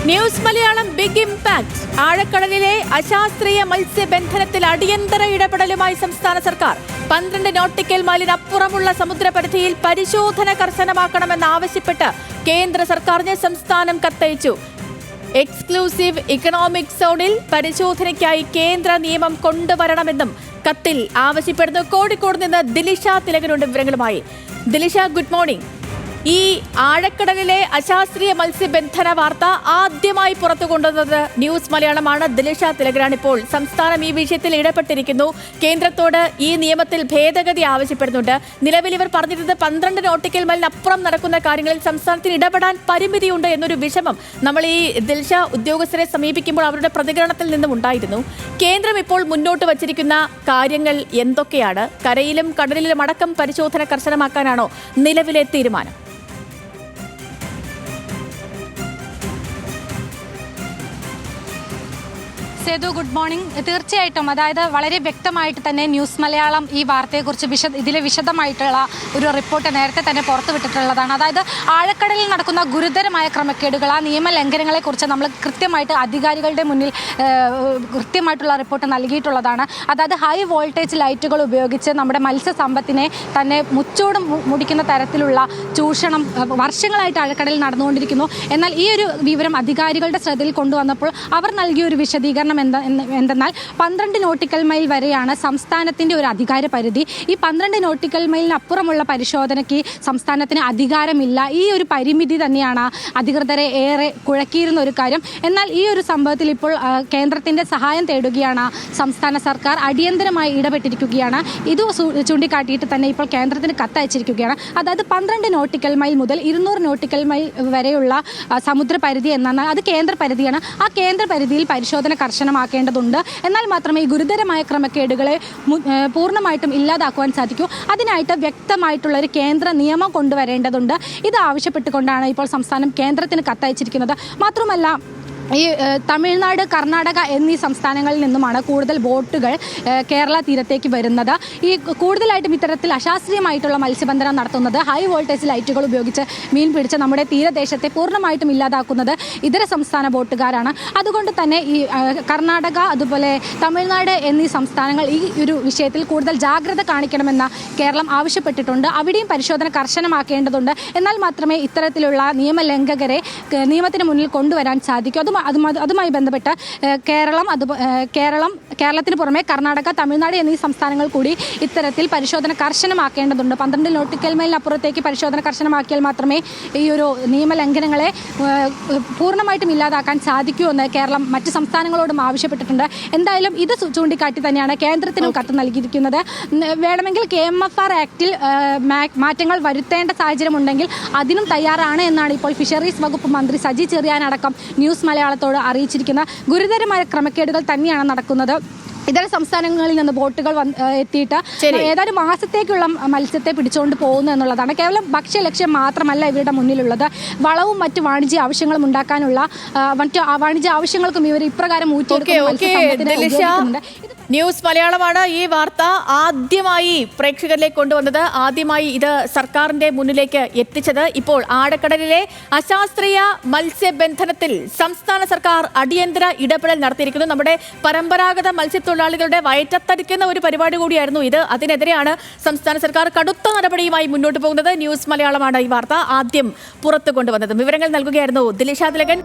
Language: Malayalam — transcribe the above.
News Malayalam big impact. ആഴക്കടലിലെ അശാസ്ത്രീയ മത്സ്യബന്ധനത്തിൽ അടിയന്തര ഇടപെടലുമായി സംസ്ഥാന സർക്കാർ. 12 നോട്ടിക്കൽ മൈലിനപ്പുറമുള്ള സമുദ്രപരിധിയിൽ പരിശോധന കർശനമാക്കണമെന്നാവശ്യപ്പെട്ട് കേന്ദ്ര സർക്കാരിന് സംസ്ഥാനം കത്തയച്ചു. എക്സ്ക്ലൂസീവ് ഇക്കണോമിക് സോണിൽ പരിശോധനയ്ക്കായി കേന്ദ്ര നിയമം കൊണ്ടുവരണമെന്നും കത്തിൽ ആവശ്യപ്പെടുന്നു. കോഴിക്കോട് നിന്ന് ദിലിഷ തിലകനുണ്ട് വിവരങ്ങളുമായി. Dilisha, good morning. ഈ ആഴക്കടലിലെ അശാസ്ത്രീയ മത്സ്യബന്ധന വാർത്ത ആദ്യമായി പുറത്തു കൊണ്ടുവന്നത് ന്യൂസ് മലയാളമാണ്. ദിലിഷ തിലകനാണ്. ഇപ്പോൾ സംസ്ഥാനം ഈ വിഷയത്തിൽ ഇടപെട്ടിരിക്കുന്നു. കേന്ദ്രത്തോട് ഈ നിയമത്തിൽ ഭേദഗതി ആവശ്യപ്പെടുന്നുണ്ട്. നിലവിൽ ഇവർ പറഞ്ഞിരുന്നത് 12 നോട്ടിക്കൽ മൈലിനപ്പുറം നടക്കുന്ന കാര്യങ്ങളിൽ സംസ്ഥാനത്തിന് ഇടപെടാൻ പരിമിതിയുണ്ട് എന്നൊരു വിഷമം നമ്മൾ ഈ ദിലിഷ ഉദ്യോഗസ്ഥരെ സമീപിക്കുമ്പോൾ അവരുടെ പ്രതികരണത്തിൽ നിന്നും ഉണ്ടായിരുന്നു. കേന്ദ്രം ഇപ്പോൾ മുന്നോട്ട് വച്ചിരിക്കുന്ന കാര്യങ്ങൾ എന്തൊക്കെയാണ്? കരയിലും കടലിലും അടക്കം പരിശോധന കർശനമാക്കാനാണോ നിലവിലെ തീരുമാനം? Sethu, good morning. തീർച്ചയായിട്ടും, അതായത് വളരെ വ്യക്തമായിട്ട് തന്നെ ന്യൂസ് മലയാളം ഈ വാർത്തയെക്കുറിച്ച് ഇതിലെ വിശദമായിട്ടുള്ള ഒരു റിപ്പോർട്ട് നേരത്തെ തന്നെ പുറത്തുവിട്ടിട്ടുള്ളതാണ്. അതായത് ആഴക്കടലിൽ നടക്കുന്ന ഗുരുതരമായ ക്രമക്കേടുകൾ, ആ നിയമലംഘനങ്ങളെക്കുറിച്ച് നമ്മൾ കൃത്യമായിട്ട് അധികാരികളുടെ മുന്നിൽ കൃത്യമായിട്ടുള്ള റിപ്പോർട്ട് നൽകിയിട്ടുള്ളതാണ്. അതായത് ഹൈ വോൾട്ടേജ് ലൈറ്റുകൾ ഉപയോഗിച്ച് നമ്മുടെ മത്സ്യസമ്പത്തിനെ തന്നെ മുച്ചോടും മുടിക്കുന്ന തരത്തിലുള്ള ചൂഷണം വർഷങ്ങളായിട്ട് ആഴക്കടലിൽ നടന്നുകൊണ്ടിരിക്കുന്നു. എന്നാൽ ഈ ഒരു വിവരം അധികാരികളുടെ ശ്രദ്ധയിൽ കൊണ്ടുവന്നപ്പോൾ അവർ നൽകിയ ഒരു വിശദീകരണം എന്തെന്നാൽ 12 നോട്ടിക്കൽ മൈൽ വരെയാണ് സംസ്ഥാനത്തിൻ്റെ ഒരു അധികാര പരിധി. ഈ 12 നോട്ടിക്കൽ മൈലിനപ്പുറമുള്ള പരിശോധനയ്ക്ക് സംസ്ഥാനത്തിന് അധികാരമില്ല. ഈ ഒരു പരിമിതി തന്നെയാണ് അധികൃതരെ ഏറെ കുഴക്കിയിരുന്ന ഒരു കാര്യം. എന്നാൽ ഈ ഒരു സംഭവത്തിൽ ഇപ്പോൾ കേന്ദ്രത്തിൻ്റെ സഹായം തേടുകയാണ് സംസ്ഥാന സർക്കാർ. അടിയന്തരമായി ഇടപെട്ടിരിക്കുകയാണ്. ഇത് ചൂണ്ടിക്കാട്ടിയിട്ട് തന്നെ ഇപ്പോൾ കേന്ദ്രത്തിന് കത്തയച്ചിരിക്കുകയാണ്. അതായത് 12 നോട്ടിക്കൽ മൈൽ മുതൽ 200 നോട്ടിക്കൽ മൈൽ വരെയുള്ള സമുദ്രപരിധി എന്നാൽ അത് കേന്ദ്ര പരിധിയാണ്. ആ കേന്ദ്ര പരിധിയിൽ പരിശോധന കർശനമാക്കേണ്ടതുണ്ട്. എന്നാൽ മാത്രമേ ഈ ഗുരുതരമായ ക്രമക്കേടുകളെ പൂർണ്ണമായിട്ടും ഇല്ലാതാക്കുവാൻ സാധിക്കൂ. അതിനായിട്ട് വ്യക്തമായിട്ടുള്ള ഒരു കേന്ദ്ര നിയമം കൊണ്ടുവരേണ്ടതുണ്ട്. ഇത് ആവശ്യപ്പെട്ടുകൊണ്ടാണ് ഇപ്പോൾ സംസ്ഥാനം കേന്ദ്രത്തിന് കത്തയച്ചിരിക്കുന്നത്. മാത്രമല്ല, ഈ തമിഴ്നാട്, കർണാടക എന്നീ സംസ്ഥാനങ്ങളിൽ നിന്നുമാണ് കൂടുതൽ ബോട്ടുകൾ കേരള തീരത്തേക്ക് വരുന്നത്. ഈ കൂടുതലായിട്ടും ഇത്തരത്തിൽ അശാസ്ത്രീയമായിട്ടുള്ള മത്സ്യബന്ധനം നടത്തുന്നത്, ഹൈ വോൾട്ടേജ് ലൈറ്റുകൾ ഉപയോഗിച്ച് മീൻ പിടിച്ച് നമ്മുടെ തീരദേശത്തെ പൂർണ്ണമായിട്ടും ഇല്ലാതാക്കുന്നത് ഇതര സംസ്ഥാന ബോട്ടുകാരാണ്. അതുകൊണ്ട് തന്നെ ഈ കർണാടക, അതുപോലെ തമിഴ്നാട് എന്നീ സംസ്ഥാനങ്ങൾ ഈ ഒരു വിഷയത്തിൽ കൂടുതൽ ജാഗ്രത കാണിക്കണമെന്ന് കേരളം ആവശ്യപ്പെട്ടിട്ടുണ്ട്. അവിടെയും പരിശോധന കർശനമാക്കേണ്ടതുണ്ട്. എന്നാൽ മാത്രമേ ഇത്തരത്തിലുള്ള നിയമലംഘകരെ നിയമത്തിന് മുന്നിൽ കൊണ്ടുവരാൻ സാധിക്കൂ. അതുമായി ബന്ധപ്പെട്ട് കേരളത്തിന് പുറമെ കർണാടക, തമിഴ്നാട് എന്നീ സംസ്ഥാനങ്ങൾ കൂടി ഇത്തരത്തിൽ പരിശോധന കർശനമാക്കേണ്ടതുണ്ട്. 12 നോട്ടിക്കൽ മൈലിനപ്പുറത്തേക്ക് പരിശോധന കർശനമാക്കിയാൽ മാത്രമേ ഈ ഒരു നിയമലംഘനങ്ങളെ പൂർണ്ണമായിട്ടും ഇല്ലാതാക്കാൻ സാധിക്കൂ എന്ന് കേരളം മറ്റ് സംസ്ഥാനങ്ങളോടും ആവശ്യപ്പെട്ടിട്ടുണ്ട്. എന്തായാലും ഇത് ചൂണ്ടിക്കാട്ടി തന്നെയാണ് കേന്ദ്രത്തിനും കത്ത് നൽകിയിരിക്കുന്നത്. വേണമെങ്കിൽ KMFR ആക്ടിൽ മാറ്റങ്ങൾ വരുത്തേണ്ട സാഹചര്യമുണ്ടെങ്കിൽ അതിനും തയ്യാറാണ് എന്നാണ് ഇപ്പോൾ ഫിഷറീസ് വകുപ്പ് മന്ത്രി സജി ചെറിയാൻ അടക്കം ന്യൂസ് മലയാളത്തോട് അറിയിച്ചിരിക്കുന്ന. ഗുരുതരമായ ക്രമക്കേടുകൾ തന്നെയാണ് നടക്കുന്നത്. ഇതര സംസ്ഥാനങ്ങളിൽ നിന്ന് ബോട്ടുകൾ എത്തിയിട്ട് ഏതാനും മാസത്തേക്കുള്ള മത്സ്യത്തെ പിടിച്ചുകൊണ്ട് പോകുന്നു എന്നുള്ളതാണ്. കേവലം ഭക്ഷ്യലക്ഷ്യം മാത്രമല്ല ഇവരുടെ മുന്നിലുള്ളത്. വളവും മറ്റു വാണിജ്യ ആവശ്യങ്ങളും ഉണ്ടാക്കാനുള്ള മറ്റു വാണിജ്യ ആവശ്യങ്ങൾക്കും ഇവർ ഇപ്രകാരം ഊറ്റിയെടുക്കുന്നുണ്ട്. ന്യൂസ് മലയാളമാണ് ഈ വാർത്ത ആദ്യമായി പ്രേക്ഷകരിലേക്ക് കൊണ്ടുവന്നത്, ആദ്യമായി ഇത് സർക്കാരിന്റെ മുന്നിലേക്ക് എത്തിച്ചത്. ഇപ്പോൾ ആഴക്കടലിലെ അശാസ്ത്രീയ മത്സ്യബന്ധനത്തിൽ സംസ്ഥാന സർക്കാർ അടിയന്തര ഇടപെടൽ നടത്തിയിരിക്കുന്നു. നമ്മുടെ പരമ്പരാഗത മത്സ്യത്തൊഴിലാളികളുടെ വയറ്റത്തടിക്കുന്ന ഒരു പരിപാടി കൂടിയായിരുന്നു ഇത്. അതിനെതിരെയാണ് സംസ്ഥാന സർക്കാർ കടുത്ത നടപടിയുമായി മുന്നോട്ട് പോകുന്നത്. ന്യൂസ് മലയാളമാണ് ഈ വാർത്ത ആദ്യം പുറത്തു കൊണ്ടുവന്നത്. വിവരങ്ങൾ നൽകുകയായിരുന്നു ദിലിഷ തിലകൻ.